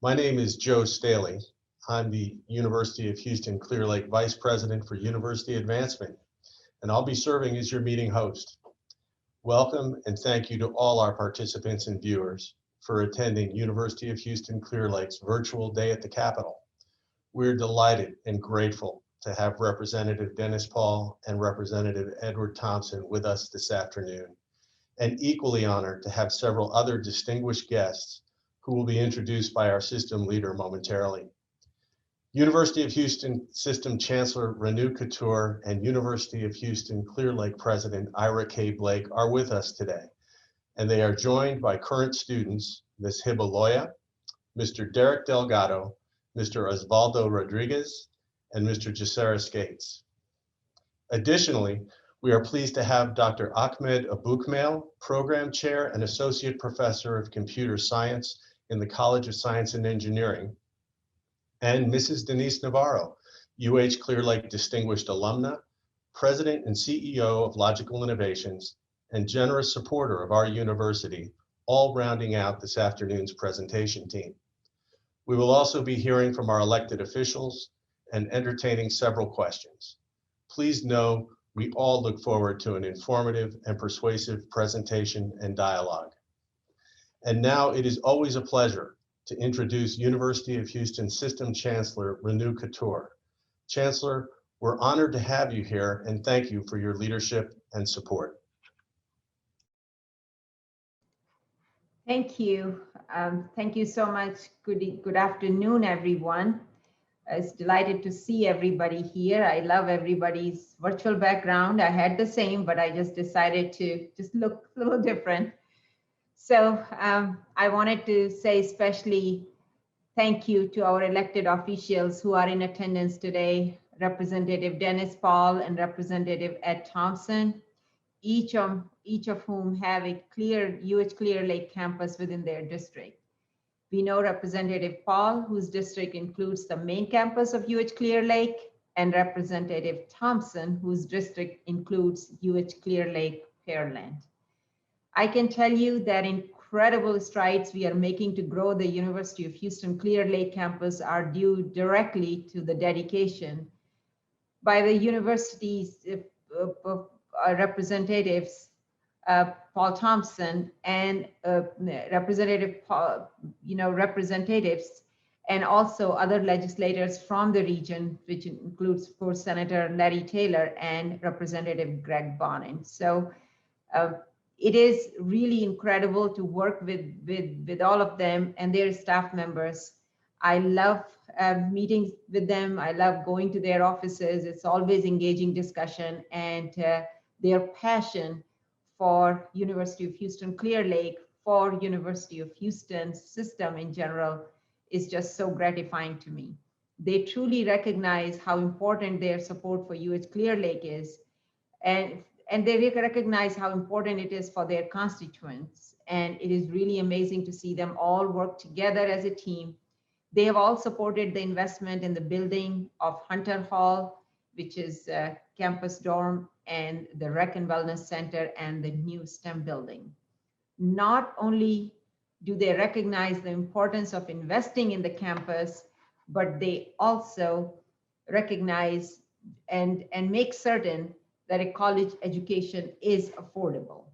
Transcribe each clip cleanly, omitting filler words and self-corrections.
My name is Joe Staley. I'm the University of Houston Clear Lake Vice President for University Advancement, and I'll be serving as your meeting host. Welcome and thank you to all our participants and viewers for attending University of Houston Clear Lake's virtual day at the Capitol. We're delighted and grateful to have Representative Dennis Paul and Representative Edward Thompson with us this afternoon, and equally honored to have several other distinguished guests who will be introduced by our system leader momentarily. University of Houston System Chancellor Renu Couture and University of Houston Clear Lake President Ira K. Blake are with us today, and they are joined by current students, Ms. Hiba Loya, Mr. Derek Delgado, Mr. Osvaldo Rodriguez, and Mr. Jassera Skates. Additionally, we are pleased to have Dr. Ahmed Aboukmail, Program Chair and Associate Professor of Computer Science in the College of Science and Engineering, and Mrs. Denise Navarro, UH Clear Lake Distinguished Alumna, President and CEO of Logical Innovations, and generous supporter of our university, all rounding out this afternoon's presentation team. We will also be hearing from our elected officials and entertaining several questions. Please know we all look forward to an informative and persuasive presentation and dialogue. And now it is always a pleasure to introduce University of Houston System Chancellor Renu Couture. Chancellor, we're honored to have you here and thank you for your leadership and support. Thank you. Thank you so much. Good afternoon, everyone. It's delighted to see everybody here. I love everybody's virtual background. I had the same, but I just decided to just look a little different. So I wanted to say especially thank you to our elected officials who are in attendance today, Representative Dennis Paul and Representative Ed Thompson, each of whom have a UH Clear Lake campus within their district. We know Representative Paul, whose district includes the main campus of UH Clear Lake, and Representative Thompson, whose district includes UH Clear Lake Pearland. I can tell you that incredible strides we are making to grow the University of Houston Clear Lake campus are due directly to the dedication by the university's representatives, Paul Thompson and Representative Paul, representatives, and also other legislators from the region, which includes, of course, Senator Larry Taylor and Representative Greg Bonin. So it is really incredible to work with all of them and their staff members. I love meeting with them. I love going to their offices. It's always engaging discussion, and their passion for University of Houston Clear Lake, for University of Houston system in general, is just so gratifying to me. They truly recognize how important their support for UH Clear Lake is, and they recognize how important it is for their constituents. And it is really amazing to see them all work together as a team. They have all supported the investment in the building of Hunter Hall, which is a campus dorm, and the Rec and Wellness Center, and the new STEM building. Not only do they recognize the importance of investing in the campus, but they also recognize and make certain that a college education is affordable.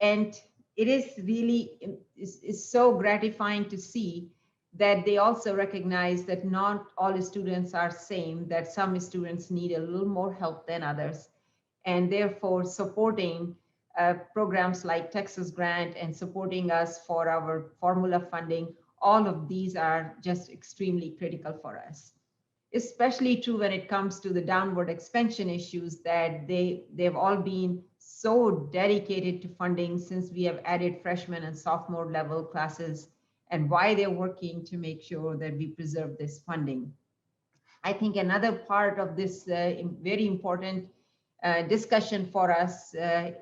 And it is really is so gratifying to see that they also recognize that not all students are same, that some students need a little more help than others, and therefore supporting programs like Texas Grant and supporting us for our formula funding. All of these are just extremely critical for us. Especially true when it comes to the downward expansion issues, that they've all been so dedicated to funding since we have added freshman and sophomore level classes, and why they're working to make sure that we preserve this funding. I think another part of this very important discussion for us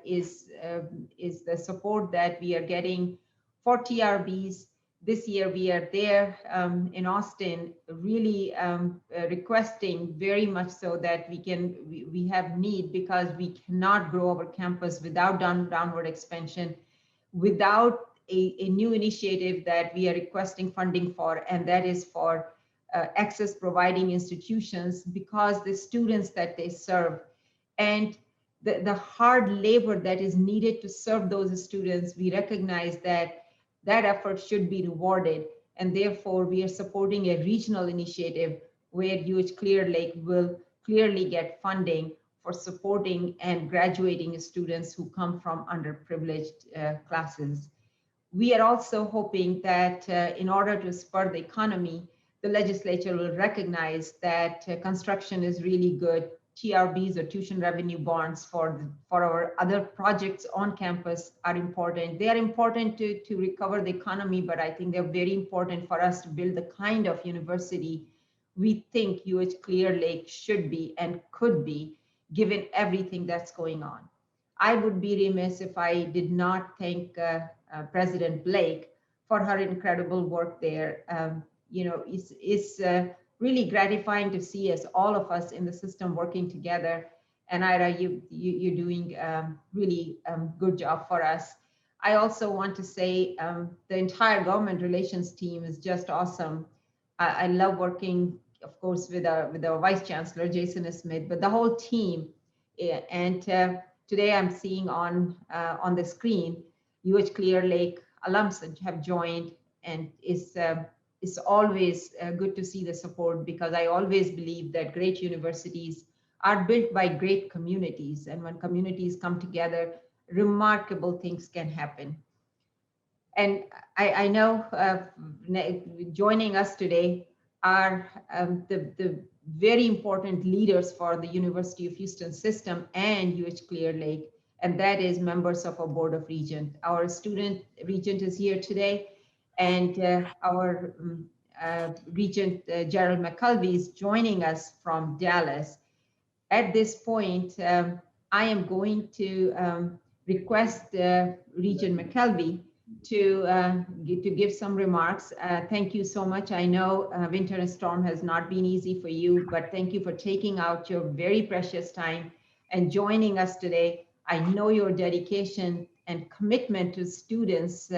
is the support that we are getting for TRBs. This year we are there in Austin, really requesting very much so that we have need, because we cannot grow our campus without downward expansion, without a new initiative that we are requesting funding for, and that is for access providing institutions, because the students that they serve and the hard labor that is needed to serve those students, we recognize that that effort should be rewarded. And therefore, we are supporting a regional initiative where UH Clear Lake will clearly get funding for supporting and graduating students who come from underprivileged classes. We are also hoping that in order to spur the economy, the legislature will recognize that construction is really good. TRBs, or tuition revenue bonds, for our other projects on campus are important. They are important to recover the economy, but I think they're very important for us to build the kind of university we think UH Clear Lake should be and could be, given everything that's going on. I would be remiss if I did not thank President Blake for her incredible work there. It's really gratifying to see us, all of us in the system, working together. And Ira, you're doing really good job for us. I also want to say the entire government relations team is just awesome. I love working, of course, with our Vice Chancellor, Jason Smith, but the whole team. And today I'm seeing on the screen, UH Clear Lake alums have joined, and it's always good to see the support, because I always believe that great universities are built by great communities, and when communities come together, remarkable things can happen. And I know joining us today are the very important leaders for the University of Houston system and UH Clear Lake, and that is members of our Board of Regents. Our student regent is here today, and our regent, Gerald McKelvey, is joining us from Dallas. At this point, I am going to request Regent McKelvey to give some remarks. Thank you so much. I know winter storm has not been easy for you, but thank you for taking out your very precious time and joining us today. I know your dedication and commitment to students,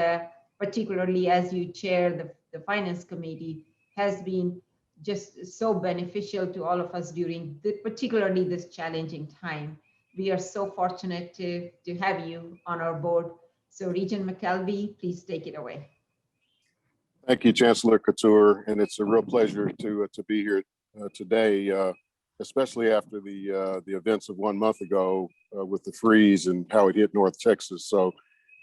particularly as you chair the Finance Committee, has been just so beneficial to all of us during particularly this challenging time. We are so fortunate to have you on our board. So Regent McKelvey, please take it away. Thank you, Chancellor Couture, and it's a real pleasure to be here today, especially after the events of 1 month ago with the freeze and how it hit North Texas. So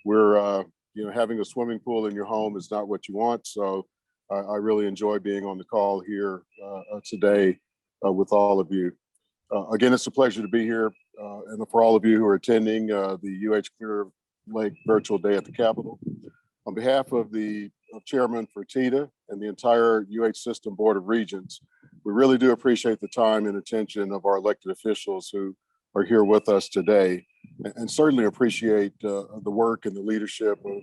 we're having a swimming pool in your home is not what you want. So I really enjoy being on the call here today with all of you. Again, it's a pleasure to be here, and for all of you who are attending the UH Clear Lake Virtual Day at the Capitol. On behalf of the Chairman Fertitta and the entire UH System Board of Regents, we really do appreciate the time and attention of our elected officials who are here with us today, and certainly appreciate the work and the leadership of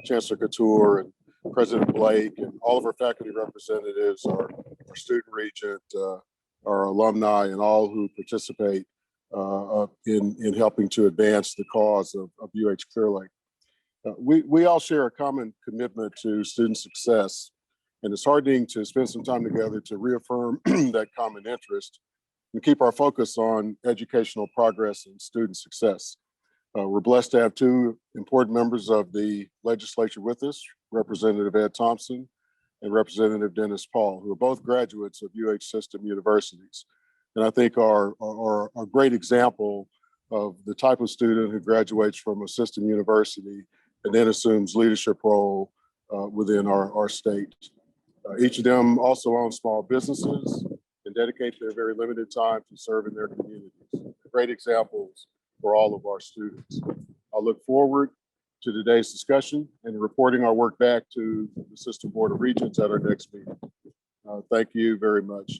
Chancellor Couture and President Blake and all of our faculty representatives, our student regent, our alumni, and all who participate in helping to advance the cause of UH Clear Lake. We all share a common commitment to student success, and it's heartening to spend some time together to reaffirm that common interest and keep our focus on educational progress and student success. We're blessed to have two important members of the legislature with us, Representative Ed Thompson and Representative Dennis Paul, who are both graduates of UH system universities. And I think are a great example of the type of student who graduates from a system university and then assumes leadership role within our state. Each of them also own small businesses and dedicate their very limited time to serving their communities. Great examples for all of our students. I look forward to today's discussion and reporting our work back to the System Board of Regents at our next meeting. Thank you very much.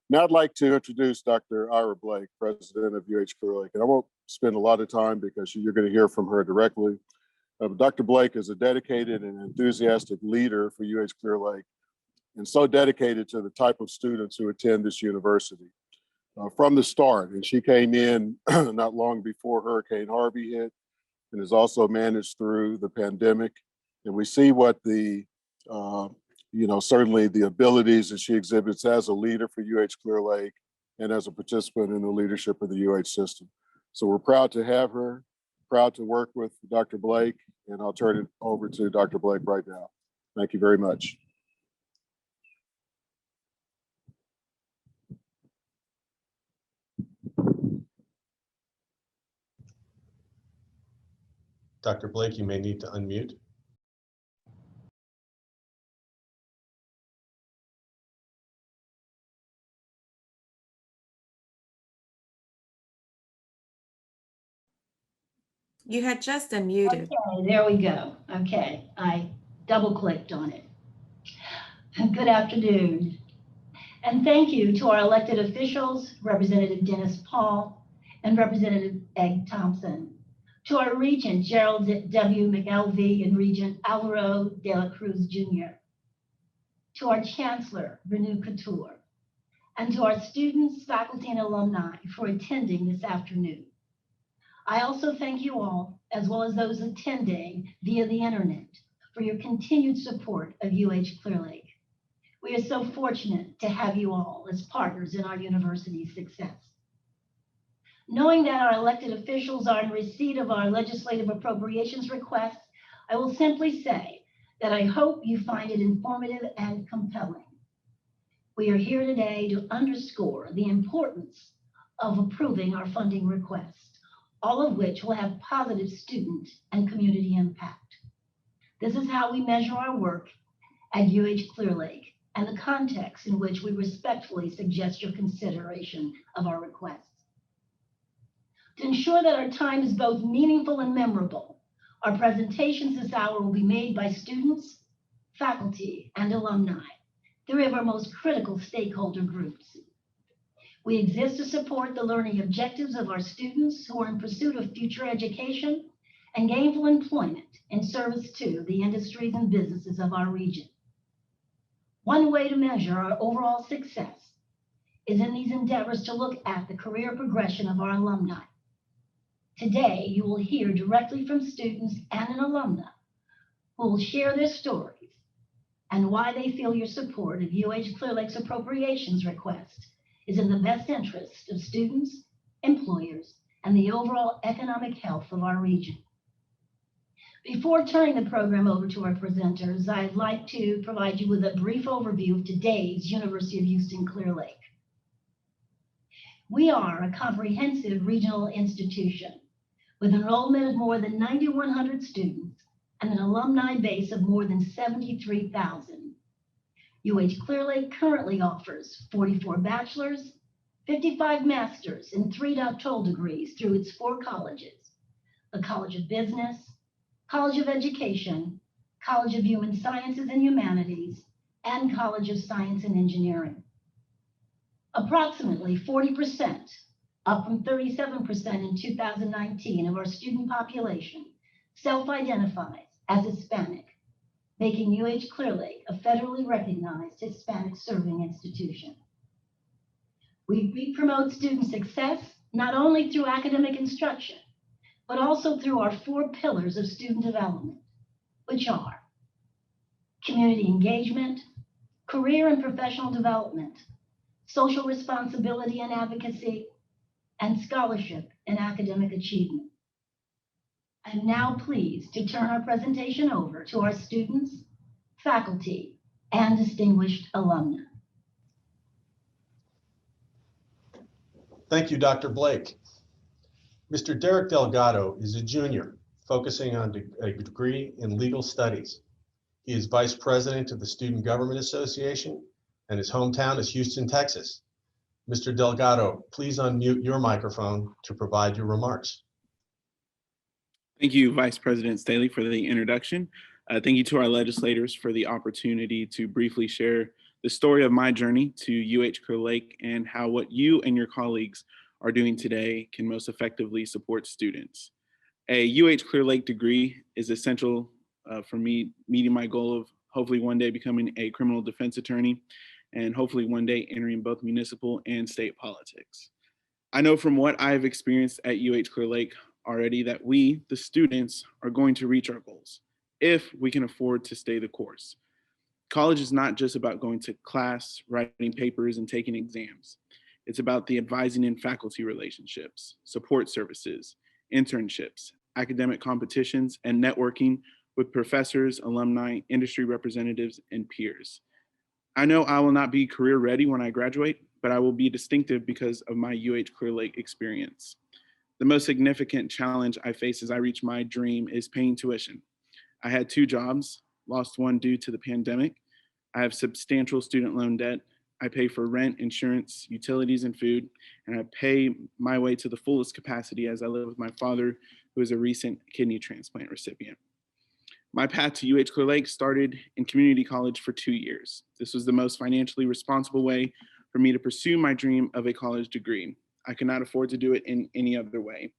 Now I'd like to introduce Dr. Ira Blake, President of UH Clear Lake. And I won't spend a lot of time because you're going to hear from her directly. Dr. Blake is a dedicated and enthusiastic leader for UH Clear Lake, and so dedicated to the type of students who attend this university from the start. And she came in not long before Hurricane Harvey hit, and has also managed through the pandemic And we see what the, certainly the abilities that she exhibits as a leader for UH Clear Lake and as a participant in the leadership of the UH system. So we're proud to have her, proud to work with Dr. Blake, and I'll turn it over to Dr. Blake right now. Thank you very much. Dr. Blake, you may need to unmute. You had just unmuted. Okay, there we go. Okay, I double clicked on it. Good afternoon. And thank you to our elected officials, Representative Dennis Paul and Representative Egg Thompson, to our Regent Gerald W. McElvey and Regent Alvaro de la Cruz Jr., to our Chancellor, Renu Couture, and to our students, faculty, and alumni for attending this afternoon. I also thank you all, as well as those attending via the internet, for your continued support of UH Clear Lake. We are so fortunate to have you all as partners in our university's success. Knowing that our elected officials are in receipt of our legislative appropriations request, I will simply say that I hope you find it informative and compelling. We are here today to underscore the importance of approving our funding request, all of which will have positive student and community impact. This is how we measure our work at UH Clear Lake and the context in which we respectfully suggest your consideration of our requests. To ensure that our time is both meaningful and memorable, our presentations this hour will be made by students, faculty, and alumni, three of our most critical stakeholder groups. We exist to support the learning objectives of our students who are in pursuit of future education and gainful employment in service to the industries and businesses of our region. One way to measure our overall success is in these endeavors to look at the career progression of our alumni. Today, you will hear directly from students and an alumna who will share their stories and why they feel your support of UH Clear Lake's appropriations request is in the best interest of students, employers, and the overall economic health of our region. Before turning the program over to our presenters, I'd like to provide you with a brief overview of today's University of Houston Clear Lake. We are a comprehensive regional institution with enrollment of more than 9,100 students and an alumni base of more than 73,000. UH Clear Lake currently offers 44 bachelor's, 55 master's, and 3 doctoral degrees through its 4 colleges: the College of Business, College of Education, College of Human Sciences and Humanities, and College of Science and Engineering. Approximately 40%, up from 37% in 2019 of our student population, self-identifies as Hispanic, making UH Clear Lake a federally recognized Hispanic serving institution. We promote student success not only through academic instruction, but also through our 4 pillars of student development, which are community engagement, career and professional development, social responsibility and advocacy, and scholarship and academic achievement. I'm now pleased to turn our presentation over to our students, faculty, and distinguished alumni. Thank you, Dr. Blake. Mr. Derek Delgado is a junior focusing on a degree in legal studies. He is vice president of the Student Government Association, and his hometown is Houston, Texas. Mr. Delgado, please unmute your microphone to provide your remarks. Thank you, Vice President Staley, for the introduction. Thank you to our legislators for the opportunity to briefly share the story of my journey to UH Clear Lake and how what you and your colleagues are doing today can most effectively support students. A UH Clear Lake degree is essential for me meeting my goal of hopefully one day becoming a criminal defense attorney and hopefully one day entering both municipal and state politics. I know from what I've experienced at UH Clear Lake already that we, the students, are going to reach our goals. if we can afford to stay the course. College is not just about going to class, writing papers, and taking exams. It's about the advising and faculty relationships, support services, internships, academic competitions, and networking with professors, alumni, industry representatives, and peers. I know I will not be career ready when I graduate, but I will be distinctive because of my UH Clear Lake experience. The most significant challenge I face as I reach my dream is paying tuition. I had 2 jobs, lost one due to the pandemic. I have substantial student loan debt. I pay for rent, insurance, utilities, and food, and I pay my way to the fullest capacity as I live with my father, who is a recent kidney transplant recipient. My path to UH Clear Lake started in community college for 2 years. This was the most financially responsible way for me to pursue my dream of a college degree. I could not afford to do it in any other way.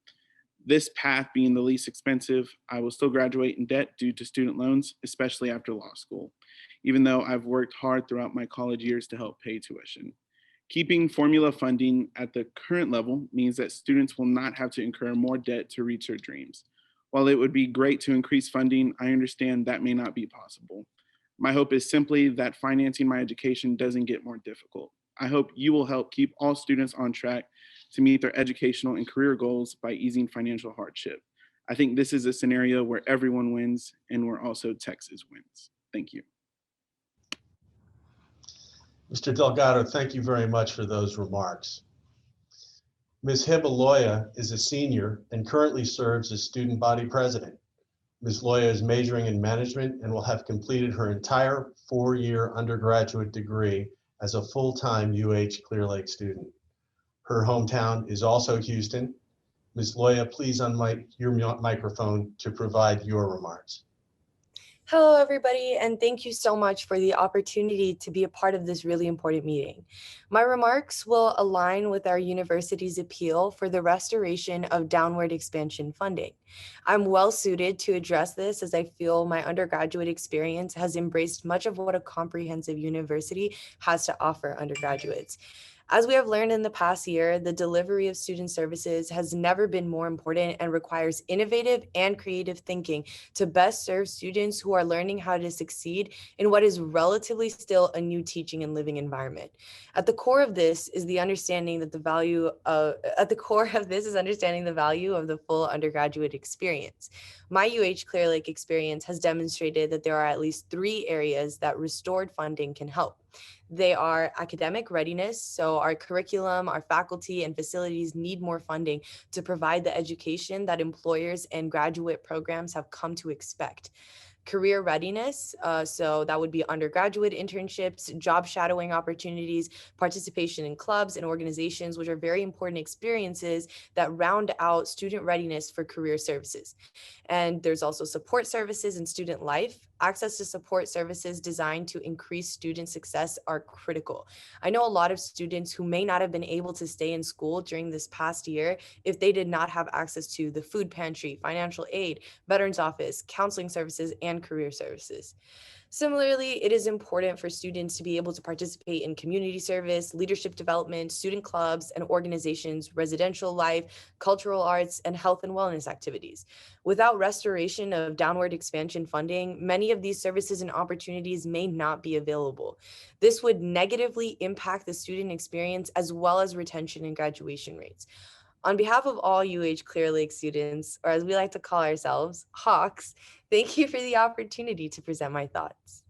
This path being the least expensive, I will still graduate in debt due to student loans, especially after law school, even though I've worked hard throughout my college years to help pay tuition. Keeping formula funding at the current level means that students will not have to incur more debt to reach their dreams. While it would be great to increase funding, I understand that may not be possible. My hope is simply that financing my education doesn't get more difficult. I hope you will help keep all students on track to meet their educational and career goals by easing financial hardship. I think this is a scenario where everyone wins and where also Texas wins. Thank you. Mr. Delgado, thank you very much for those remarks. Ms. Hiba Loya is a senior and currently serves as student body president. Ms. Loya is majoring in management and will have completed her entire 4-year undergraduate degree as a full-time UH Clear Lake student. Her hometown is also Houston. Ms. Loya, please unmic your microphone to provide your remarks. Hello, everybody, and thank you so much for the opportunity to be a part of this really important meeting. My remarks will align with our university's appeal for the restoration of downward expansion funding. I'm well suited to address this as I feel my undergraduate experience has embraced much of what a comprehensive university has to offer undergraduates. As we have learned in the past year, the delivery of student services has never been more important and requires innovative and creative thinking to best serve students who are learning how to succeed in what is relatively still a new teaching and living environment. At the core of this is the understanding that the value of the full undergraduate experience. My UH Clear Lake experience has demonstrated that there are at least 3 areas that restored funding can help. They are academic readiness, so our curriculum, our faculty, and facilities need more funding to provide the education that employers and graduate programs have come to expect. Career readiness, so that would be undergraduate internships, job shadowing opportunities, participation in clubs and organizations, which are very important experiences that round out student readiness for career services. And there's also support services in student life. Access to support services designed to increase student success are critical. I know a lot of students who may not have been able to stay in school during this past year if they did not have access to the food pantry, financial aid, veterans office, counseling services, and career services. Similarly, it is important for students to be able to participate in community service, leadership development, student clubs and organizations, residential life, cultural arts, and health and wellness activities. Without restoration of downward expansion funding, many of these services and opportunities may not be available. This would negatively impact the student experience as well as retention and graduation rates. On behalf of all UH Clear Lake students, or as we like to call ourselves, Hawks, thank you for the opportunity to present my thoughts.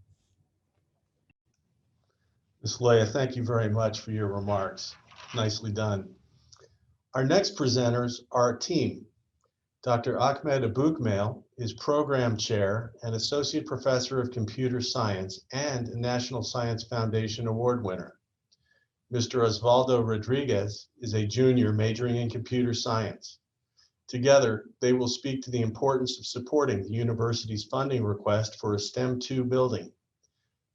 Ms. Loya, thank you very much for your remarks. Nicely done. Our next presenters are a team. Dr. Ahmed Aboukmail is Program Chair and Associate Professor of Computer Science and a National Science Foundation Award winner. Mr. Osvaldo Rodriguez is a junior majoring in computer science. Together, they will speak to the importance of supporting the university's funding request for a STEM 2 building.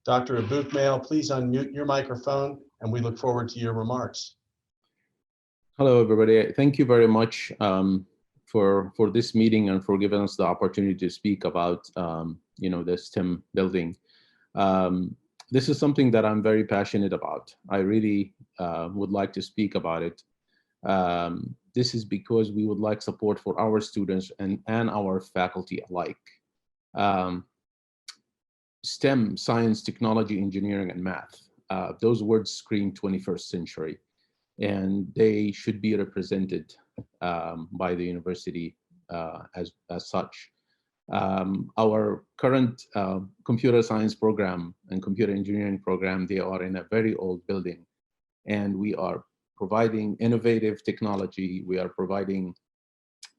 Dr. Aboukmail, please unmute your microphone, and we look forward to your remarks. Hello, everybody. Thank you very much for this meeting and for giving us the opportunity to speak about the STEM building. This is something that I'm very passionate about. I really would like to speak about it. This is because we would like support for our students and our faculty alike. um, STEM, science, technology, engineering, and math. Those words scream 21st century, and they should be represented by the university as such. Our current computer science program and computer engineering program, they are in a very old building, and we are providing innovative technology. We are providing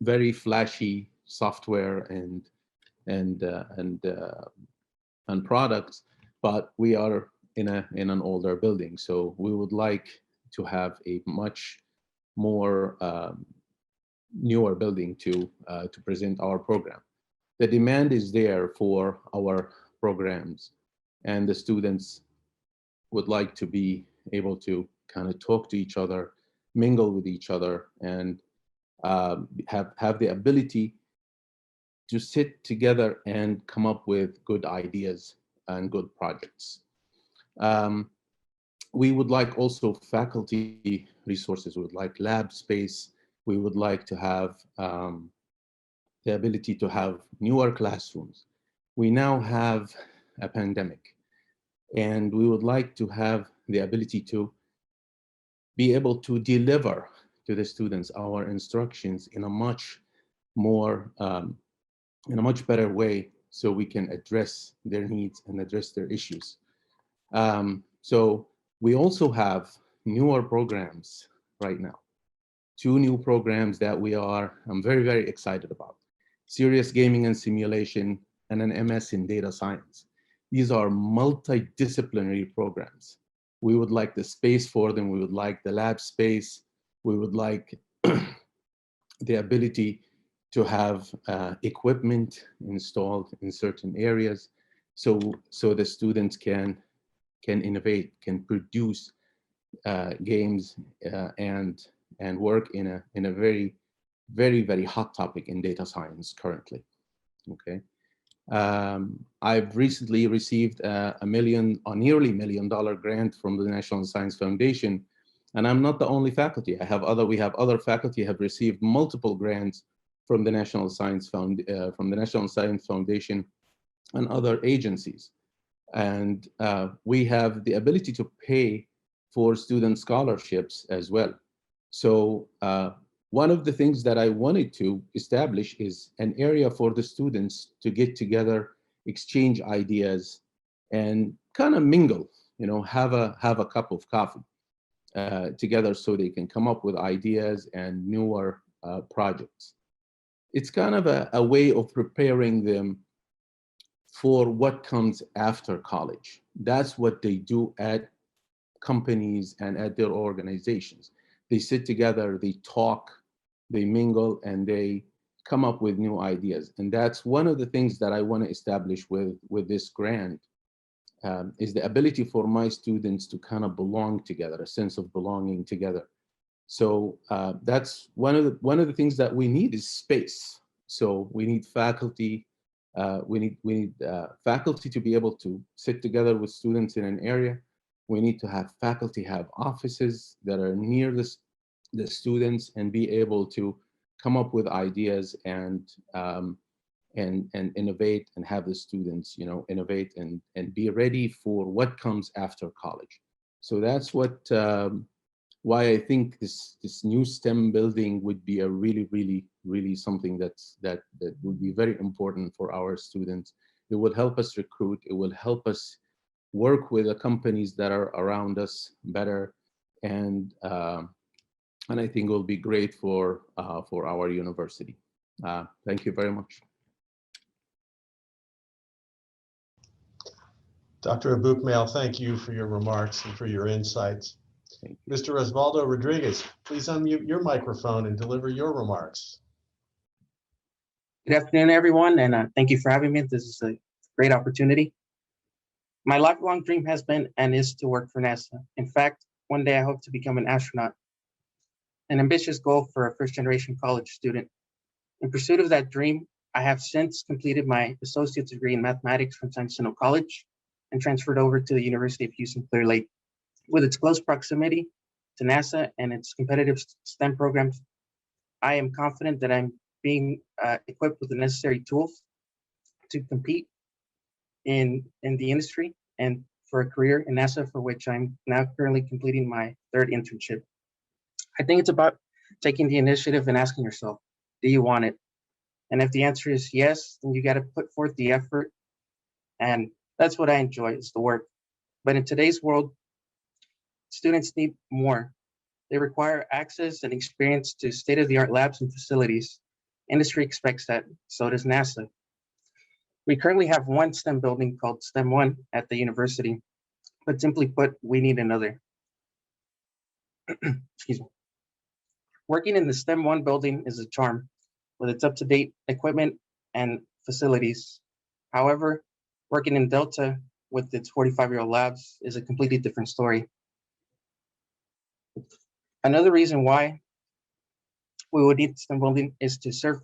very flashy software and products, but we are in an older building. So we would like to have a much more newer building to present our program. The demand is there for our programs, and the students would like to be able to kind of talk to each other, mingle with each other, and have the ability to sit together and come up with good ideas and good projects. We would like also faculty resources. We would like lab space. We would like to have the ability to have newer classrooms. We now have a pandemic, and we would like to have the ability to be able to deliver to the students our instructions in a much more, in a much better way, so we can address their needs and address their issues. So we also have newer programs right now. 2 new programs that I'm very, very excited about. Serious Gaming and Simulation and an MS in Data Science. These are multidisciplinary programs. We would like the space for them. We would like the lab space. We would like the ability to have equipment installed in certain areas, so the students can innovate, can produce games and work in a very, very, very hot topic in data science currently. Okay, I've recently received a nearly $1 million grant from the National Science Foundation, and I'm not the only faculty. We have other faculty have received multiple grants from the National Science Foundation and other agencies. And we have the ability to pay for student scholarships as well. So one of the things that I wanted to establish is an area for the students to get together, exchange ideas, and kind of mingle, have a cup of coffee together, so they can come up with ideas and newer projects. It's kind of a way of preparing them for what comes after college. That's what they do at companies and at their organizations. They sit together, they talk, they mingle, and they come up with new ideas. And that's one of the things that I want to establish with this grant, is the ability for my students to kind of belong together, a sense of belonging together. So that's one of the things that we need is space. So we need faculty. We need faculty to be able to sit together with students in an area. We need to have faculty have offices that are near the students and be able to come up with ideas and innovate, and have the students, innovate and be ready for what comes after college. So that's what why I think this new STEM building would be a really, really, really something that would be very important for our students. It will help us recruit. It will help us work with the companies that are around us better, and I think it will be great for our university. Thank you very much. Dr. Abukmail, thank you for your remarks and for your insights. Mr. Osvaldo Rodriguez, please unmute your microphone and deliver your remarks. Good afternoon, everyone, and thank you for having me. This is a great opportunity. My lifelong dream has been and is to work for NASA. In fact, one day I hope to become an astronaut, an ambitious goal for a first-generation college student. In pursuit of that dream, I have since completed my associate's degree in mathematics from San Jacinto College and transferred over to the University of Houston Clear Lake. With its close proximity to NASA and its competitive STEM programs, I am confident that I'm being equipped with the necessary tools to compete in the industry and for a career in NASA, for which I'm now currently completing my third internship. I think it's about taking the initiative and asking yourself, do you want it? And if the answer is yes, then you got to put forth the effort. And that's what I enjoy, is the work. But in today's world, students need more. They require access and experience to state-of-the-art labs and facilities. Industry expects that, so does NASA. We currently have one STEM building called STEM 1 at the university, but simply put, we need another. Excuse me. Working in the STEM 1 building is a charm, with its up-to-date equipment and facilities. However, working in Delta with its 45-year-old labs is a completely different story. Another reason why we would need STEM building is to serve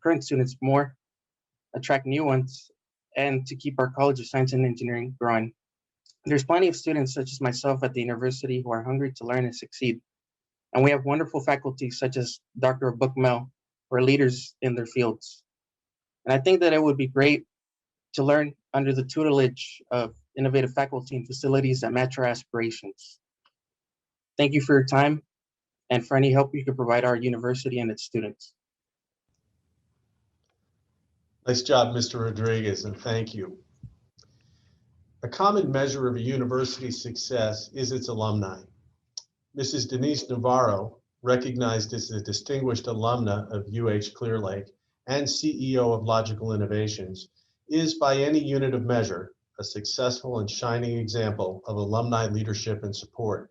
current students more, attract new ones, and to keep our College of Science and Engineering growing. There's plenty of students such as myself at the university who are hungry to learn and succeed. And we have wonderful faculty such as Dr. Bookmel, who are leaders in their fields. And I think that it would be great to learn under the tutelage of innovative faculty and facilities that match our aspirations. Thank you for your time and for any help you could provide our university and its students. Nice job, Mr. Rodriguez, and thank you. A common measure of a university's success is its alumni. Mrs. Denise Navarro, recognized as a distinguished alumna of UH Clear Lake and CEO of Logical Innovations, is by any unit of measure a successful and shining example of alumni leadership and support.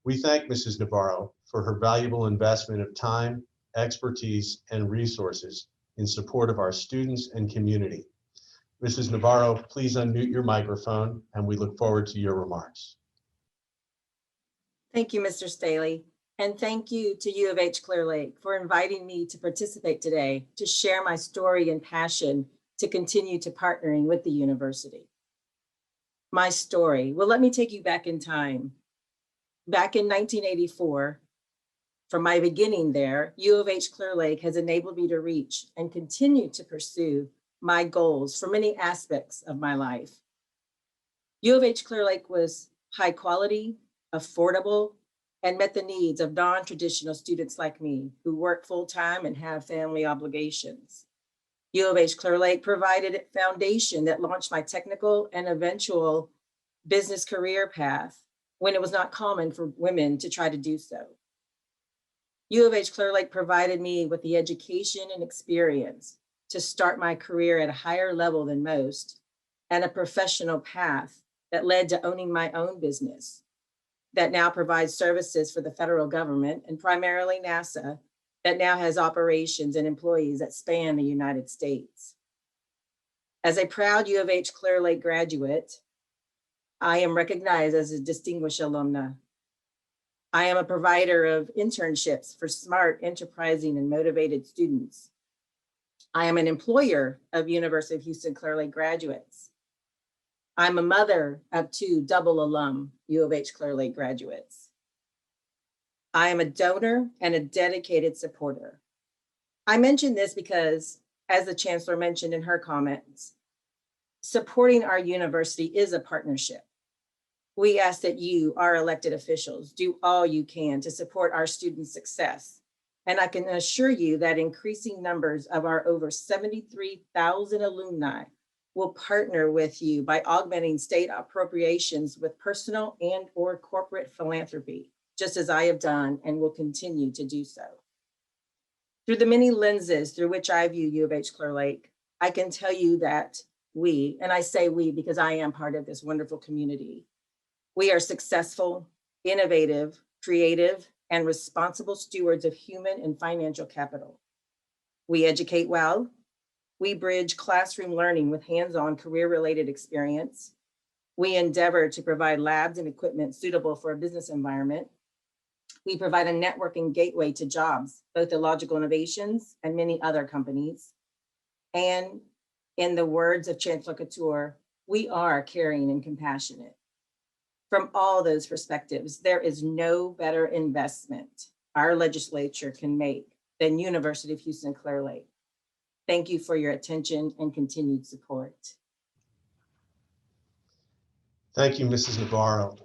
We thank Mrs. Navarro for her valuable investment of time, expertise, and resources in support of our students and community. Mrs. Navarro, please unmute your microphone, and we look forward to your remarks. Thank you, Mr. Staley, and thank you to U of H Clear Lake for inviting me to participate today to share my story and passion to continue to partnering with the university. My story, well, let me take you back in time. Back in 1984, from my beginning there, U of H Clear Lake has enabled me to reach and continue to pursue my goals for many aspects of my life. U of H Clear Lake was high quality, affordable, and met the needs of non-traditional students like me who work full-time and have family obligations. U of H Clear Lake provided a foundation that launched my technical and eventual business career path when it was not common for women to try to do so. U of H Clear Lake provided me with the education and experience to start my career at a higher level than most, and a professional path that led to owning my own business that now provides services for the federal government and primarily NASA, that now has operations and employees that span the United States. As a proud U of H Clear Lake graduate, I am recognized as a distinguished alumna. I am a provider of internships for smart, enterprising, and motivated students. I am an employer of University of Houston Clear Lake graduates. I'm a mother of 2 double alum U of H Clear Lake graduates. I am a donor and a dedicated supporter. I mention this because, as the Chancellor mentioned in her comments, supporting our university is a partnership. We ask that you, our elected officials, do all you can to support our students' success. And I can assure you that increasing numbers of our over 73,000 alumni will partner with you by augmenting state appropriations with personal and/or corporate philanthropy, just as I have done and will continue to do so. Through the many lenses through which I view U of H Clear Lake, I can tell you that we, and I say we because I am part of this wonderful community, we are successful, innovative, creative, and responsible stewards of human and financial capital. We educate well. We bridge classroom learning with hands-on career-related experience. We endeavor to provide labs and equipment suitable for a business environment. We provide a networking gateway to jobs, both at Logical Innovations and many other companies. And in the words of Chancellor Couture, we are caring and compassionate. From all those perspectives, there is no better investment our legislature can make than University of Houston Clear Lake. Thank you for your attention and continued support. Thank you, Mrs. Navarro.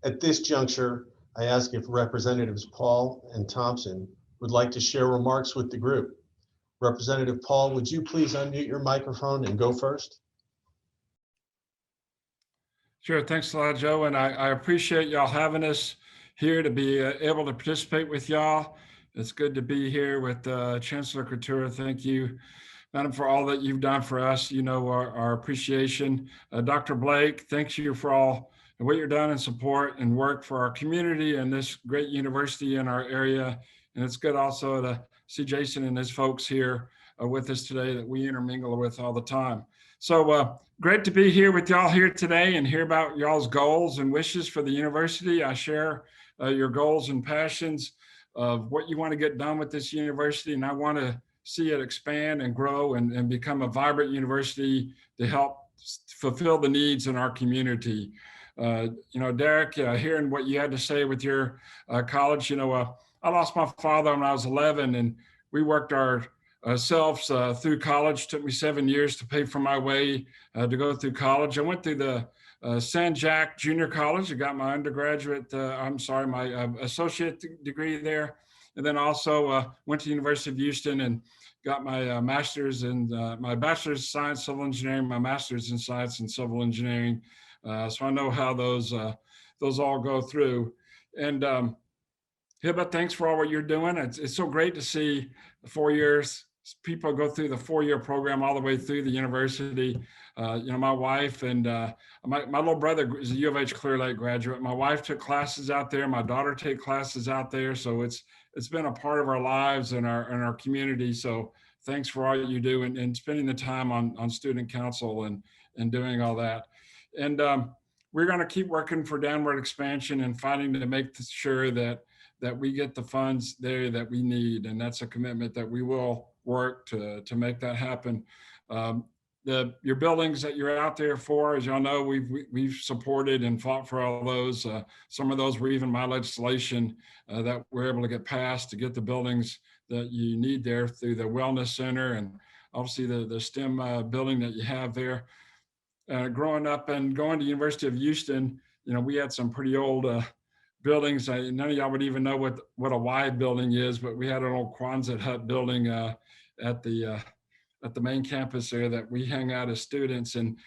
At this juncture, I ask if Representatives Paul and Thompson would like to share remarks with the group. Representative Paul, would you please unmute your microphone and go first? Sure, thanks a lot, Joe. And I appreciate y'all having us here to be able to participate with y'all. It's good to be here with Chancellor Couture. Thank you, Madam, for all that you've done for us. You know our appreciation. Dr. Blake, thanks you for all what you're done in support and work for our community and this great university in our area. And it's good also to see Jason and his folks here with us today that we intermingle with all the time. So great to be here with y'all here today and hear about y'all's goals and wishes for the university. I share your goals and passions of what you want to get done with this university, and I want to see it expand and grow and become a vibrant university to help fulfill the needs in our community. You know, Derek, hearing what you had to say with your college, you know, I lost my father when I was 11, and we worked ourselves through college. Took me 7 years to pay for my way to go through college. I went through the San Jack Junior College. I got my undergraduate, my associate degree there. And then also went to the University of Houston and got my master's in my bachelor's in science, civil engineering, my master's in science and civil engineering. So I know how those all go through. And but thanks for all what you're doing. It's so great to see 4 years, people go through the 4-year program all the way through the university. You know, my wife and my little brother is a U of H Clear Lake graduate. My wife took classes out there. My daughter take classes out there. So it's been a part of our lives and our community. So thanks for all you do and spending the time on student council and doing all that. And we're going to keep working for downward expansion and fighting to make sure that we get the funds there that we need. And that's a commitment that we will work to make that happen. Your buildings that you're out there for, as y'all know, we've supported and fought for all those. Some of those were even my legislation that we're able to get passed to get the buildings that you need there through the Wellness Center and obviously the STEM building that you have there. Growing up and going to University of Houston, you know, we had some pretty old buildings. None of y'all would even know what a Y building is, but we had an old Quonset hut building at the main campus there that we hang out as students. And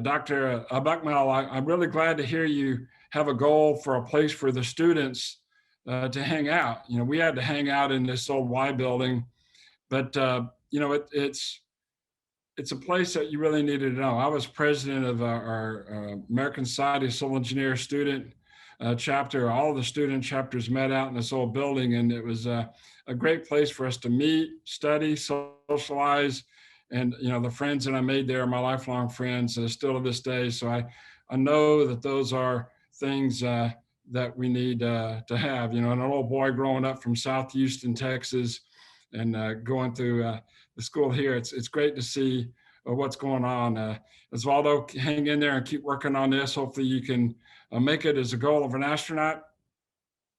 Dr. Buckmel, I'm really glad to hear you have a goal for a place for the students to hang out. You know, we had to hang out in this old Y building, but you know, it's a place that you really needed to know. I was president of our American Society of Civil Engineers student chapter. All the student chapters met out in this old building, and it was a great place for us to meet, study, socialize, and you know, the friends that I made there are my lifelong friends still to this day. So I know that those are things that we need to have. You know, and an old boy growing up from South Houston, Texas, and going through the school here, it's great to see what's going on. Osvaldo, hang in there and keep working on this. Hopefully you can make it as a goal of an astronaut.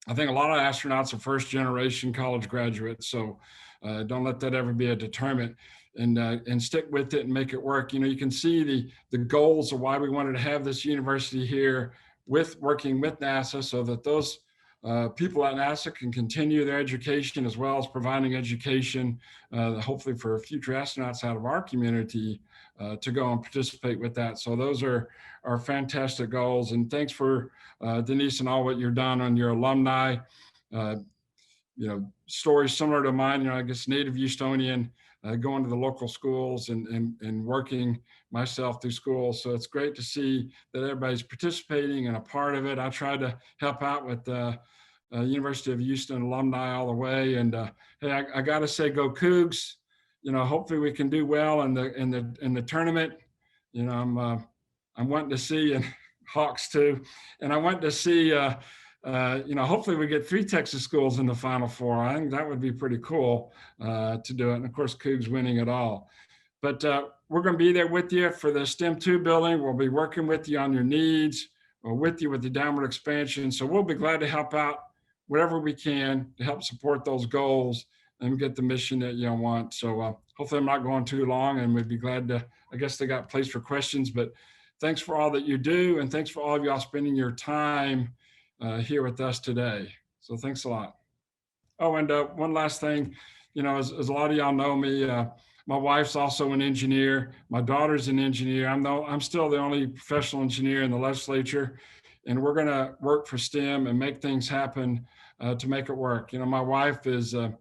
I think a lot of astronauts are first generation college graduates, so don't let that ever be a deterrent, and stick with it and make it work. You know, you can see the goals of why we wanted to have this university here with working with NASA so that those people at NASA can continue their education as well as providing education, hopefully for future astronauts out of our community to go and participate with that. So those are fantastic goals. And thanks for Denise and all what you've done on your alumni. You know, stories similar to mine, you know, I guess native Houstonian, going to the local schools and working myself through schools. So it's great to see that everybody's participating and a part of it. I tried to help out with University of Houston alumni all the way. And hey, I got to say, go Cougs. You know, hopefully we can do well in the tournament. You know, I'm wanting to see, and Hawks too, and I want to see. You know, hopefully we get 3 Texas schools in the Final Four. I think that would be pretty cool to do it. And of course, Cougs winning it all. But we're going to be there with you for the STEM 2 building. We'll be working with you on your needs, or with you with the downward expansion. So we'll be glad to help out whatever we can to help support those goals and get the mission that you want. So hopefully I'm not going too long, and we'd be glad to, I guess they got place for questions, but thanks for all that you do. And thanks for all of y'all spending your time here with us today. So thanks a lot. Oh, and one last thing, as a lot of y'all know me, my wife's also an engineer. My daughter's an engineer. I'm still the only professional engineer in the legislature, and we're going to work for STEM and make things happen to make it work. My wife is a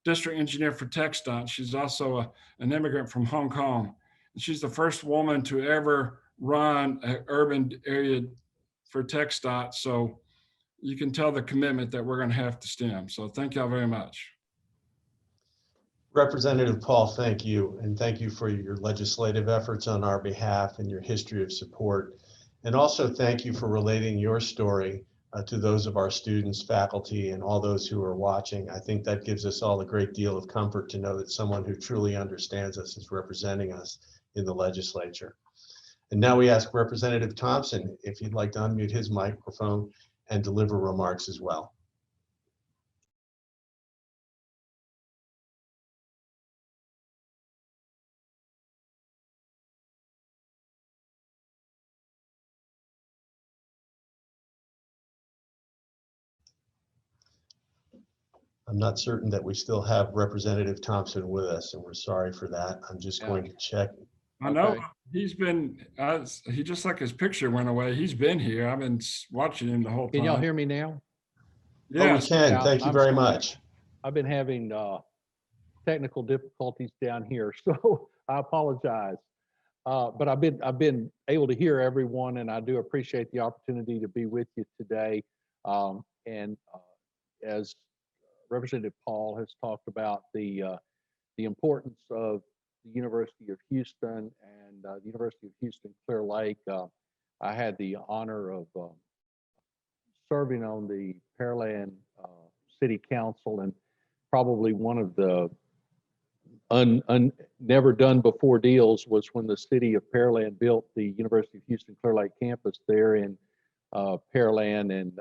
district engineer for TxDOT. She's also an immigrant from Hong Kong. And she's the first woman to ever run an urban area for TxDOT. So you can tell the commitment that we're going to have to STEM. So thank y'all very much. Representative Paul, thank you. And thank you for your legislative efforts on our behalf and your history of support. And also thank you for relating your story to those of our students, faculty, and all those who are watching. I think that gives us all a great deal of comfort to know that someone who truly understands us is representing us in the legislature. And now we ask Representative Thompson if he'd like to unmute his microphone and deliver remarks as well. I'm not certain that we still have Representative Thompson with us, and we're sorry for that. I'm just going to check. I know he's been, he just like his picture went away. He's been here. I've been watching him the whole time. Can y'all hear me now? Yes. Oh, we can. Yeah, Thank you very much. I've been having technical difficulties down here, so I apologize. But I've been able to hear everyone, and I do appreciate the opportunity to be with you today. As Representative Paul has talked about the importance of the University of Houston and the University of Houston Clear Lake. I had the honor of serving on the Pearland City Council, and probably one of the never done before deals was when the city of Pearland built the University of Houston Clear Lake campus there in Pearland, and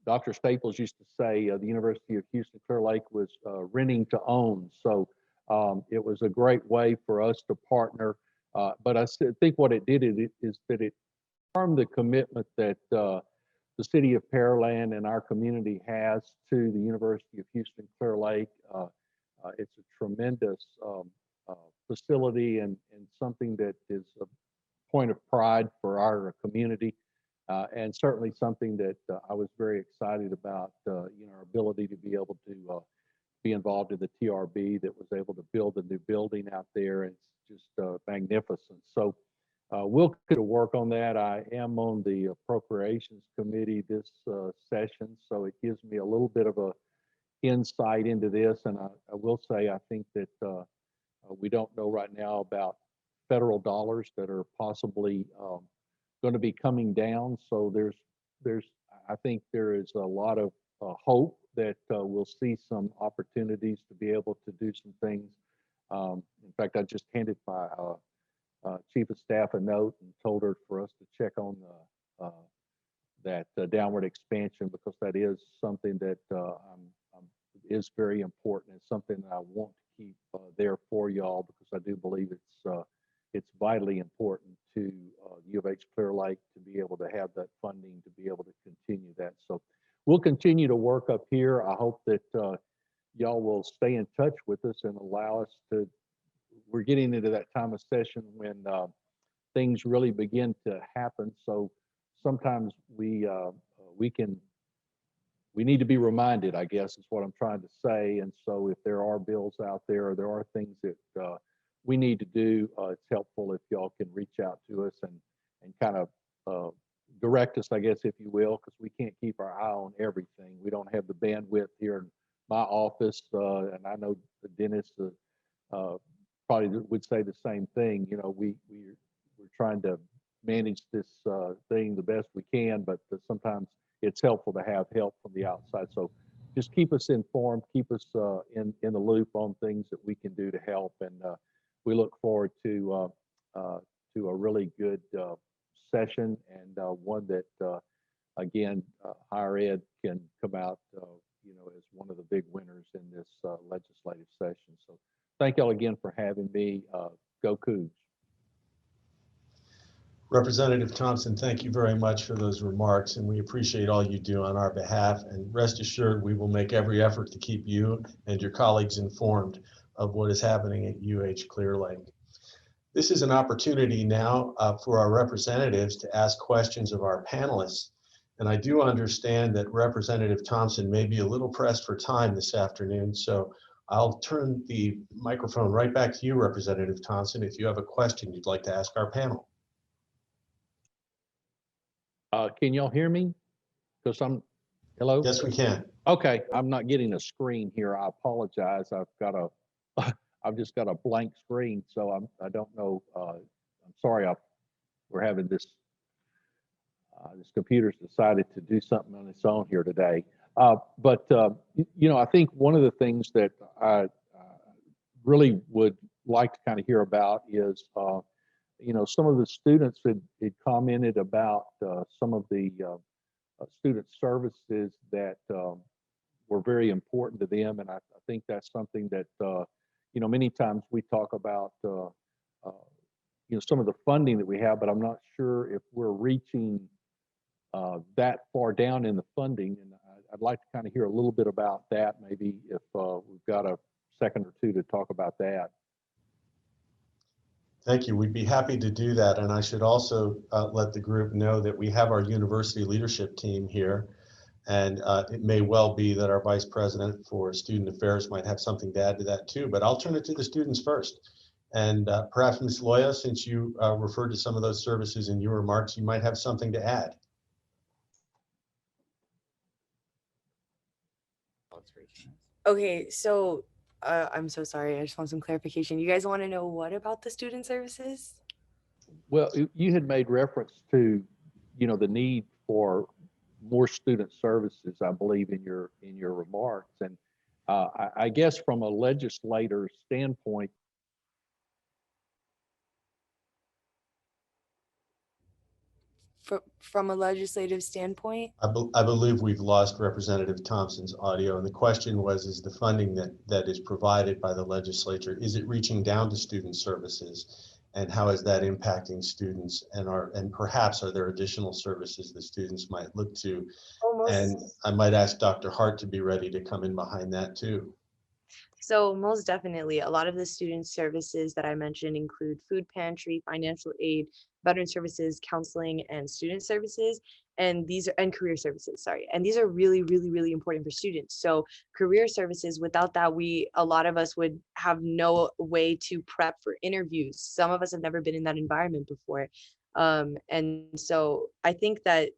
Dr. Staples used to say the University of Houston Clear Lake was renting to own. So it was a great way for us to partner. But I think what it did is that it affirmed the commitment that the city of Pearland and our community has to the University of Houston Clear Lake. It's a tremendous facility and something that is a point of pride for our community. And certainly something that I was very excited about, our ability to be able to be involved in the TRB that was able to build a new building out there. And it's just magnificent. So we'll get to work on that. I am on the Appropriations Committee this session, so it gives me a little bit of a insight into this. And I will say, I think that we don't know right now about federal dollars that are possibly going to be coming down. So I think there is a lot of hope that we'll see some opportunities to be able to do some things. In fact, I just handed my chief of staff a note and told her for us to check on that downward expansion, because that is something that is very important. It's something that I want to keep there for y'all, because I do believe it's vitally important to U of H Clear Lake to be able to have that funding to be able to continue that. So we'll continue to work up here. I hope that y'all will stay in touch with us and allow us to, we're getting into that time of session when things really begin to happen. So sometimes we need to be reminded, I guess is what I'm trying to say. And so if there are bills out there, or there are things that we need to do, it's helpful if y'all can reach out to us and kind of direct us, I guess, if you will, because we can't keep our eye on everything. We don't have the bandwidth here in my office, and I know Dennis probably would say the same thing. We're trying to manage this thing the best we can, but sometimes it's helpful to have help from the outside. So just keep us informed, keep us in the loop on things that we can do to help, and we look forward to a really good session, and one that again, higher ed can come out as one of the big winners in this legislative session. So thank y'all again for having me. Go Cougs. Representative Thompson, thank you very much for those remarks, and we appreciate all you do on our behalf. And rest assured, we will make every effort to keep you and your colleagues informed of what is happening at UH Clear Lake. This is an opportunity now for our representatives to ask questions of our panelists. And I do understand that Representative Thompson may be a little pressed for time this afternoon, so I'll turn the microphone right back to you, Representative Thompson, if you have a question you'd like to ask our panel. Can y'all hear me? Because hello? Yes, we can. Okay, I'm not getting a screen here. I apologize. I've just got a blank screen, so I don't know. I'm sorry. We're having this. This computer's decided to do something on its own here today. But you know, I think one of the things that I really would like to kind of hear about is, you know, some of the students had commented about some of the student services that were very important to them, and I think that's something that you know, many times we talk about you know, some of the funding that we have, but I'm not sure if we're reaching that far down in the funding, and I'd like to kind of hear a little bit about that, maybe if we've got a second or two to talk about that. Thank you. We'd be happy to do that. And I should also let the group know that we have our university leadership team here. And it may well be that our Vice President for Student Affairs might have something to add to that too, but I'll turn it to the students first. And perhaps Ms. Loya, since you referred to some of those services in your remarks, you might have something to add. Okay, so I'm so sorry. I just want some clarification. You guys want to know what about the student services? Well, you had made reference to, you know, the need for more student services, I believe, in your remarks, and I guess from a legislator's standpoint. From a legislative standpoint? I believe we've lost Representative Thompson's audio, and the question was, is the funding that is provided by the legislature, is it reaching down to student services? And how is that impacting students, and perhaps are there additional services that students might look to? Almost. And I might ask Dr. Hart to be ready to come in behind that too. So most definitely, a lot of the student services that I mentioned include food pantry, financial aid, veteran services, counseling, and student services. And these are, and career services, sorry. And these are really, really, really important for students. So career services, without that, a lot of us would have no way to prep for interviews. Some of us have never been in that environment before. And so I think that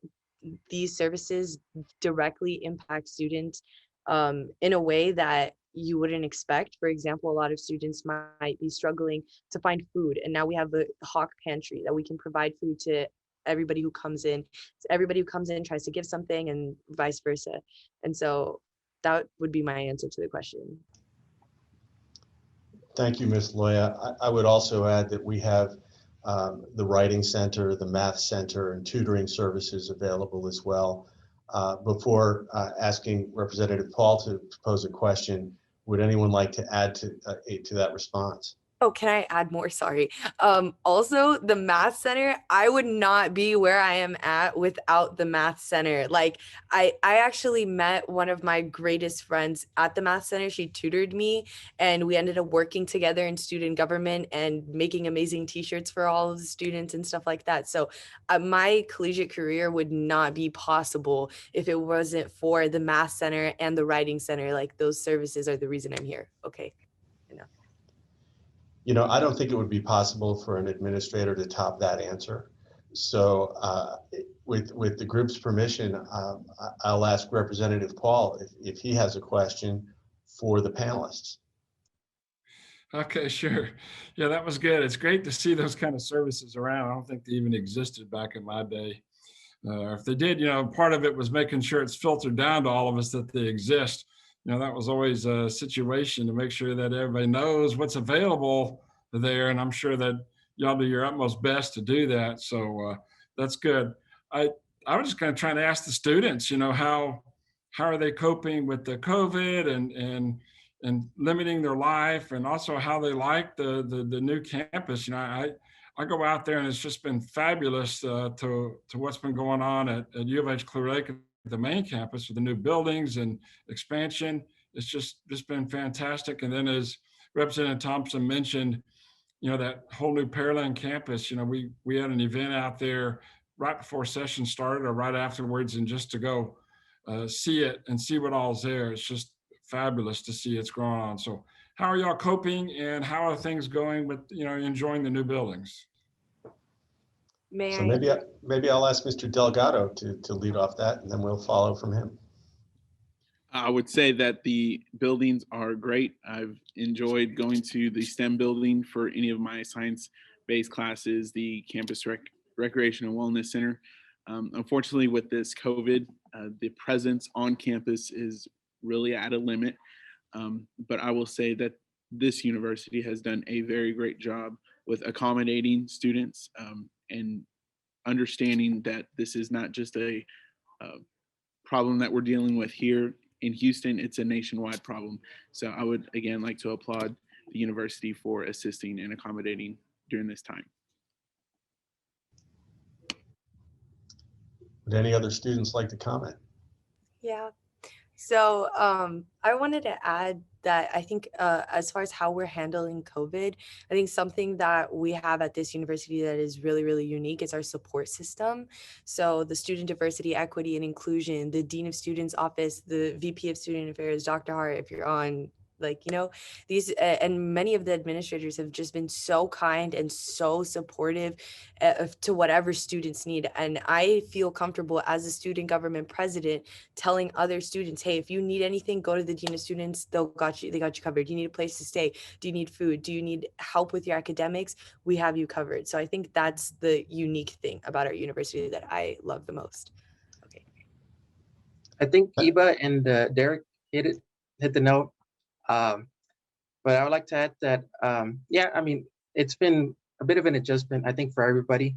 these services directly impact students in a way that you wouldn't expect. For example, a lot of students might be struggling to find food, and now we have the Hawk Pantry that we can provide food to everybody who comes in. So everybody who comes in tries to give something, and vice versa. And so that would be my answer to the question. Thank you, Ms. Loya. I would also add that we have the Writing Center, the Math Center, and tutoring services available as well. Before asking Representative Paul to pose a question, would anyone like to add to that response? Oh, can I add more? Sorry. Also, the Math Center, I would not be where I am at without the Math Center. Like, I actually met one of my greatest friends at the Math Center. She tutored me, and we ended up working together in student government and making amazing t-shirts for all of the students and stuff like that. So my collegiate career would not be possible if it wasn't for the Math Center and the Writing Center. Like, those services are the reason I'm here. Okay. You know, I don't think it would be possible for an administrator to top that answer. So with the group's permission, I'll ask Representative Paul if he has a question for the panelists. Okay, sure. Yeah, that was good. It's great to see those kind of services around. I don't think they even existed back in my day. If they did, you know, part of it was making sure it's filtered down to all of us that they exist. You know, that was always a situation to make sure that everybody knows what's available there. And I'm sure that y'all do your utmost best to do that. So that's good. I was just kind of trying to ask the students, you know, how are they coping with the COVID and and limiting their life, and also how they like the new campus. You know, I go out there and it's just been fabulous to what's been going on at U of H Clear Lake, the main campus with the new buildings and expansion. It's just been fantastic. And then as Representative Thompson mentioned, you know, that whole new Pearland campus, you know, we had an event out there right before session started or right afterwards, and just to go see it and see what all's there. It's just fabulous to see it's growing on. So how are y'all coping, and how are things going with, you know, enjoying the new buildings? So maybe I'll ask Mr. Delgado to lead off that, and then we'll follow from him. I would say that the buildings are great. I've enjoyed going to the STEM building for any of my science-based classes, the campus recreation and wellness center. Unfortunately, with this COVID, the presence on campus is really at a limit. But I will say that this university has done a very great job with accommodating students and understanding that this is not just a problem that we're dealing with here in Houston, it's a nationwide problem. So I would again like to applaud the university for assisting and accommodating during this time. Would any other students like to comment? Yeah. So I wanted to add that I think as far as how we're handling COVID, I think something that we have at this university that is really, really unique is our support system. So the Student Diversity, Equity, and Inclusion, the Dean of Students Office, the VP of Student Affairs, Dr. Hart, if you're on, like, you know, these and many of the administrators have just been so kind and so supportive to whatever students need. And I feel comfortable as a student government president telling other students, hey, if you need anything, go to the Dean of Students. They got you covered. Do you need a place to stay? Do you need food? Do you need help with your academics? We have you covered. So I think that's the unique thing about our university that I love the most. Okay. I think Eva and Derek hit the note. But I would like to add that, yeah, I mean, it's been a bit of an adjustment, I think, for everybody.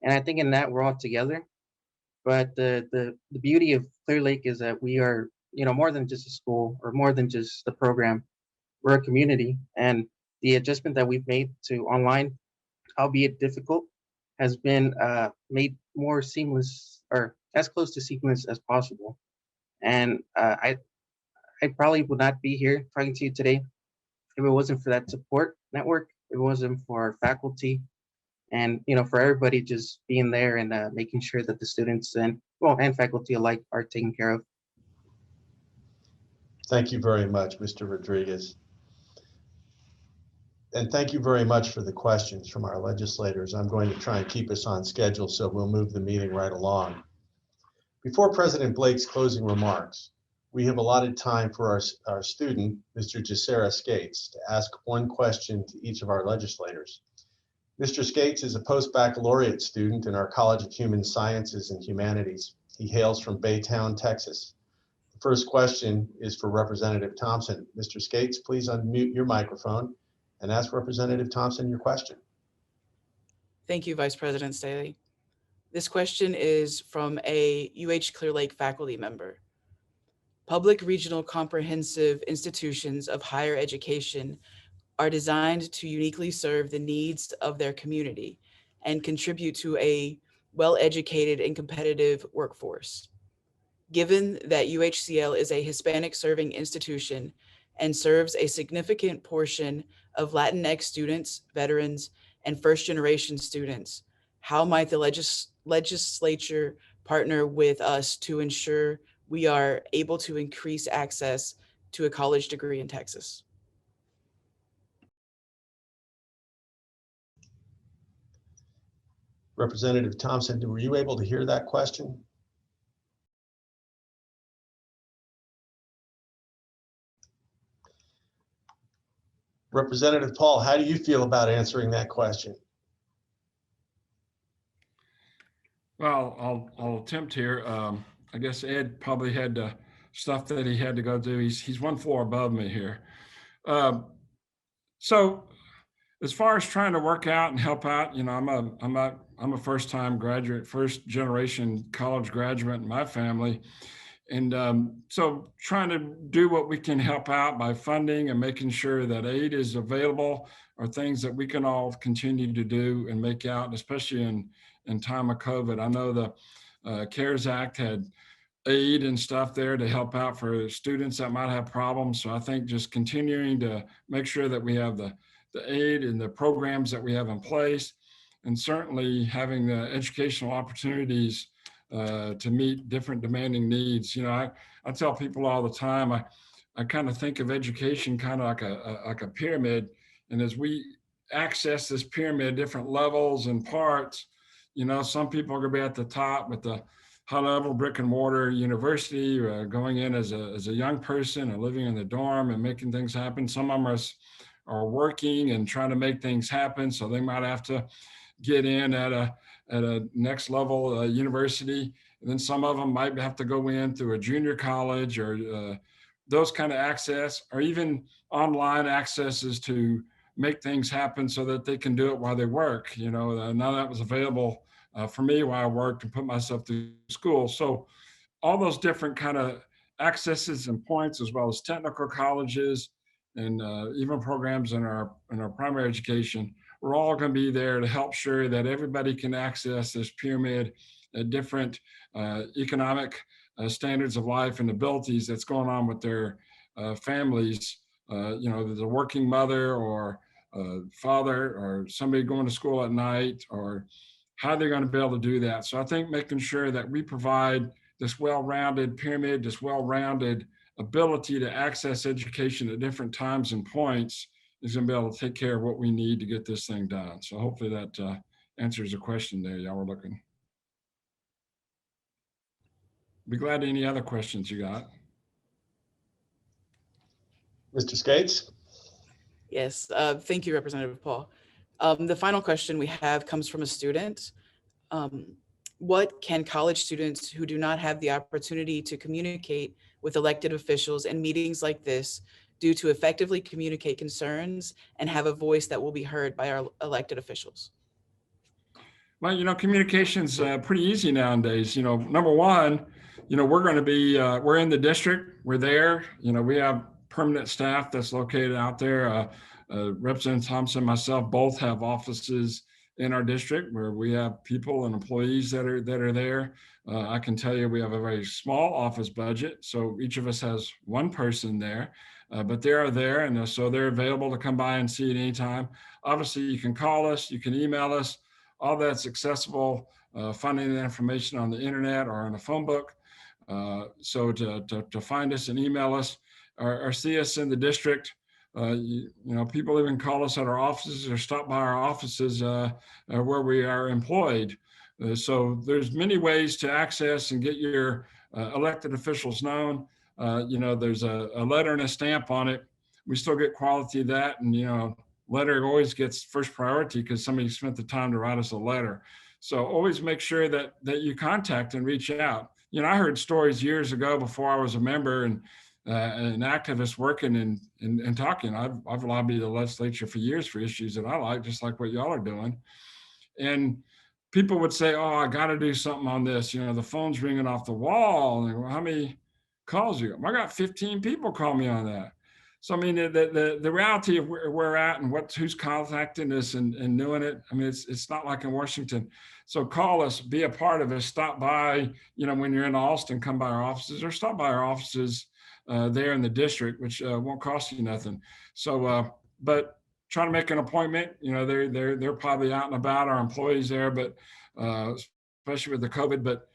And I think in that we're all together. But the beauty of Clear Lake is that we are, you know, more than just a school or more than just the program. We're a community, and the adjustment that we've made to online, albeit difficult, has been made more seamless, or as close to seamless as possible. And I probably would not be here talking to you today if it wasn't for that support network. If it wasn't for our faculty, and, you know, for everybody just being there and making sure that the students and faculty alike are taken care of. Thank you very much, Mr. Rodriguez. And thank you very much for the questions from our legislators. I'm going to try and keep us on schedule, so we'll move the meeting right along. Before President Blake's closing remarks, we have allotted time for our student, Mr. Jacera Skates, to ask one question to each of our legislators. Mr. Skates is a post-baccalaureate student in our College of Human Sciences and Humanities. He hails from Baytown, Texas. The first question is for Representative Thompson. Mr. Skates, please unmute your microphone and ask Representative Thompson your question. Thank you, Vice President Staley. This question is from a UH Clear Lake faculty member. Public regional comprehensive institutions of higher education are designed to uniquely serve the needs of their community and contribute to a well-educated and competitive workforce. Given that UHCL is a Hispanic serving institution and serves a significant portion of Latinx students, veterans, and first-generation students, how might the legislature partner with us to ensure we are able to increase access to a college degree in Texas? Representative Thompson, were you able to hear that question? Representative Paul, how do you feel about answering that question? Well, I'll attempt here. I guess Ed probably had stuff that he had to go do. He's one floor above me here. So as far as trying to work out and help out, you know, I'm a first-time graduate, first-generation college graduate in my family, And so trying to do what we can help out by funding and making sure that aid is available are things that we can all continue to do and make out, especially in time of COVID. I know the CARES Act had aid and stuff there to help out for students that might have problems. So I think just continuing to make sure that we have the aid and the programs that we have in place, and certainly having the educational opportunities to meet different demanding needs. You know, I tell people all the time, I kind of think of education kind of like a pyramid. And as we access this pyramid, different levels and parts, you know, some people are going to be at the top with the high level brick and mortar university, going in as a young person and living in the dorm and making things happen. Some of them are working and trying to make things happen. So they might have to get in at a next level university. And then some of them might have to go in through a junior college or those kind of access, or even online accesses to make things happen so that they can do it while they work. You know, none of that was available for me while I worked and put myself through school. So all those different kind of accesses and points, as well as technical colleges and even programs in our primary education, we're all going to be there to help sure that everybody can access this pyramid at different economic standards of life and abilities that's going on with their families. You know, there's a working mother or father or somebody going to school at night, or how they're going to be able to do that. So I think making sure that we provide this well-rounded pyramid, this well-rounded ability to access education at different times and points is going to be able to take care of what we need to get this thing done. So hopefully that answers the question there y'all were looking. Be glad to any other questions you got. Mr. Skates? Yes, thank you, Representative Paul. The final question we have comes from a student. What can college students who do not have the opportunity to communicate with elected officials in meetings like this do to effectively communicate concerns and have a voice that will be heard by our elected officials? Well, you know, communication's pretty easy nowadays. You know, number one, you know, we're going to be, we're in the district, we're there, you know, we have permanent staff that's located out there. Representative Thompson and myself both have offices in our district where we have people and employees that are there. I can tell you we have a very small office budget, so each of us has one person there, but they are there, and so they're available to come by and see at any time. Obviously, you can call us, you can email us, all that's accessible, finding the information on the internet or in a phone book. So to find us and email us or see us in the district, you know, people even call us at our offices or stop by our offices where we are employed. So there's many ways to access and get your elected officials known. You know, there's a letter and a stamp on it. We still get quality of that, and you know, letter always gets first priority because somebody spent the time to write us a letter. So always make sure that you contact and reach out. You know, I heard stories years ago before I was a member and an activist working and talking. I've lobbied the legislature for years for issues that I like, just like what y'all are doing. And people would say, "Oh, I got to do something on this." You know, the phone's ringing off the wall. And well, how many calls you got? I got 15 people call me on that. So I mean, the reality of where we're at and who's contacting us and doing it. I mean, it's not like in Washington. So call us, be a part of it, stop by. You know, when you're in Austin, come by our offices or stop by our offices there in the district, which won't cost you nothing. So, but try to make an appointment. You know, they're probably out and about, our employees there, but especially with the COVID. But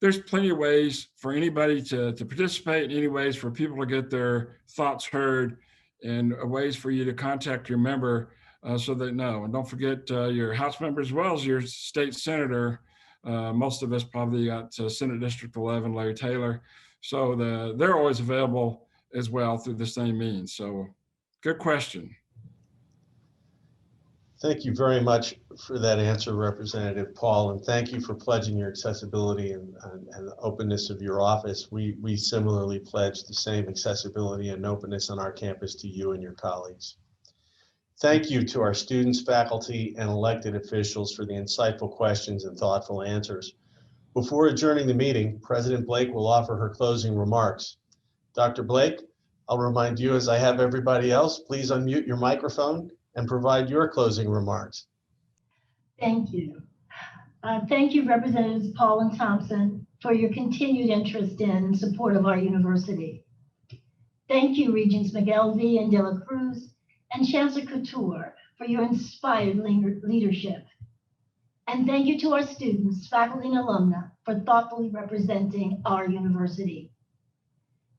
there's plenty of ways for anybody to participate, any ways for people to get their thoughts heard, and ways for you to contact your member so they know. And don't forget your House member as well as your state senator. Most of us probably got Senate District 11, Larry Taylor. So they're always available as well through the same means. So good question. Thank you very much for that answer, Representative Paul, and thank you for pledging your accessibility and the openness of your office. We similarly pledge the same accessibility and openness on our campus to you and your colleagues. Thank you to our students, faculty, and elected officials for the insightful questions and thoughtful answers. Before adjourning the meeting, President Blake will offer her closing remarks. Dr. Blake, I'll remind you, as I have everybody else, please unmute your microphone and provide your closing remarks. Thank you. Thank you, Representatives Paul and Thompson, for your continued interest in and support of our university. Thank you, Regents McElvey and De La Cruz and Chancellor Couture, for your inspired leadership. And thank you to our students, faculty, and alumni for thoughtfully representing our university.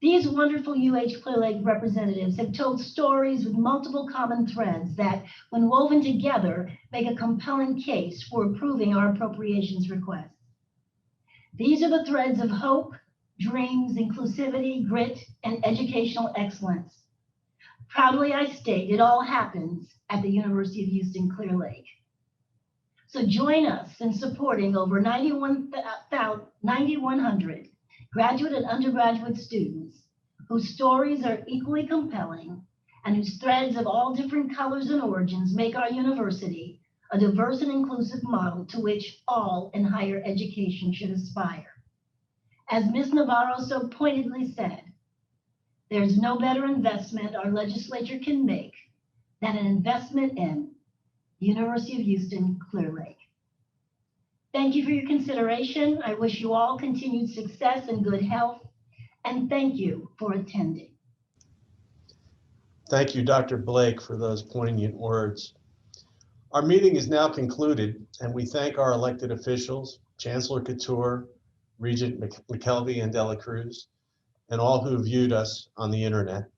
These wonderful UH Clear Lake representatives have told stories with multiple common threads that, when woven together, make a compelling case for approving our appropriations request. These are the threads of hope, dreams, inclusivity, grit, and educational excellence. Proudly, I state it all happens at the University of Houston Clear Lake. So join us in supporting over 9,100 graduate and undergraduate students whose stories are equally compelling and whose threads of all different colors and origins make our university a diverse and inclusive model to which all in higher education should aspire. As Ms. Navarro so pointedly said, there's no better investment our legislature can make than an investment in University of Houston Clear Lake. Thank you for your consideration. I wish you all continued success and good health, and thank you for attending. Thank you, Dr. Blake, for those poignant words. Our meeting is now concluded, and we thank our elected officials, Chancellor Couture, Regent McKelvey and De La Cruz, and all who viewed us on the internet.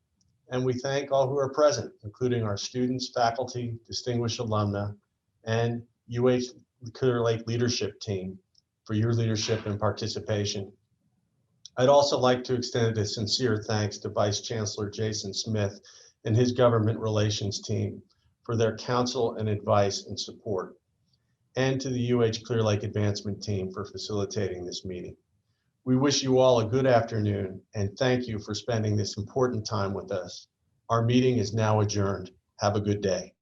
And we thank all who are present, including our students, faculty, distinguished alumni, and UH Clear Lake leadership team for your leadership and participation. I'd also like to extend a sincere thanks to Vice Chancellor Jason Smith and his government relations team for their counsel and advice and support, and to the UH Clear Lake advancement team for facilitating this meeting. We wish you all a good afternoon and thank you for spending this important time with us. Our meeting is now adjourned. Have a good day.